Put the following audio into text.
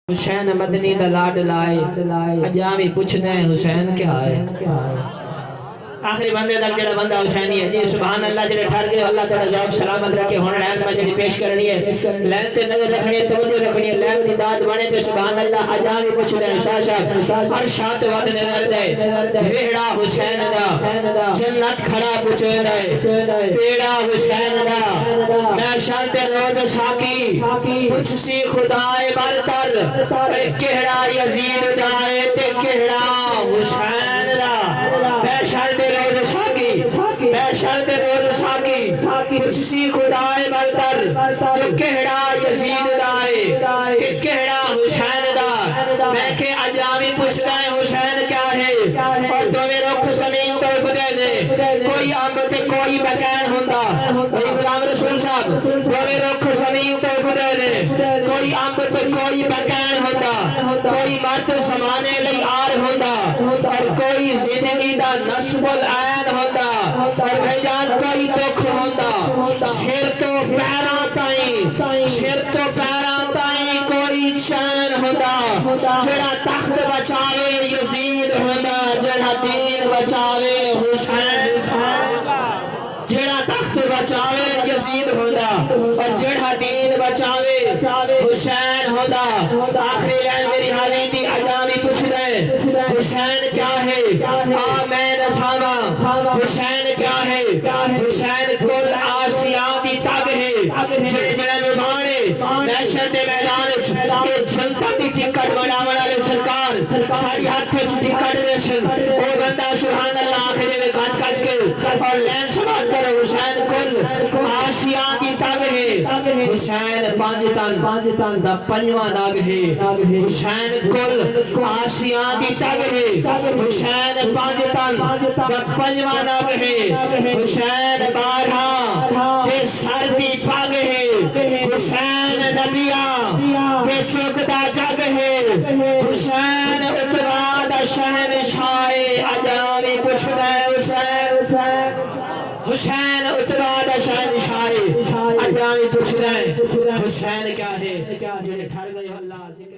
حسین مدنی دا لاڈ لائے اجامی پوچھنے حسین کیا ہے آخری بندے تک جڑا بندہ حسینی ہے جی سبحان اللہ جڑے ٹھہر گئے اللہ تعالی ذوق سلامت رکھے ہن لین میں جڑی پیش کرنی ہے لین تے نظر رکھنی ہے توجہ رکھنی ہے لین دی داد بنے تے سبحان اللہ اجامی پوچھنے شاہ صاحب ہر شات ود نظر دے ویڑا حسین دا جنت کھڑا پوچھے دے ویڑا حسین دا میں شرط روز ساکی پوچھ سی خدائے برتر کہڑا یزید دائے تے کہڑا حسین دا میں شرط روز ساکی میں شرط روز ساکی پوچھ سی خدائے برتر جو کہڑا یزید دائے کہ کہڑا حسین دا میں کہ اجامی پوچھتا ہے حسین کیا ہے اور تمہیں رخ زمین تو خدے نے کوئی عمد کوئی بکین ہوندہ کوئی غلام رسول صاحب تمہیں رخ زمین تو خدے نے کوئی عمد کوئی بکین ہوندہ کوئی مرد زمانے لئی آر ہوندہ اور کوئی زندگی دا نصب العین ہوندہ اور بھیجان کوئی دکھ ہوندہ شیر تو پیران تائیں شیر تو پیران تائیں کوئی چین ہوندہ جڑا تخت بچاوے یزید ہوندہ جڑا دین بچاوے حسین جڑا تخت بچاوے یزید ہوندہ اور جڑا دین بچاوے حسین ہوندہ آخری لین میری حالی دی اجامی پوچھ دے حسین کیا ہے آمین اسامہ حسین کیا ہے حسین کل آسیان دی تاگ ہے جڑے جڑے ممانے محشر دے میدان یہ جنتا دی ٹکٹ بڑا بڑا لے سرکار ساری ہاتھ سے ٹکٹ ویشن او بندہ سبحان اللہ آخری میں کانچ کانچ کے اور لین سمات کرو حسین کل آسیان دی تاگ ہے حسین پانجتان دا پنجوان ناگ ہے حسین کل آسیان دی تاگ ہے حسین پانجتان دا پنجوان ناگ ہے حسین بارہاں دے سر دی پاگ ہے حسین نبیاں دے چکتا جگ ہے حسین اتباد شہن شائے اجامی پوچھ دے حسین حسین اتباد شہن شائے اجامی پوچھ دے حسین کیا ہے جنہیں ٹھر گئے اللہ ذکر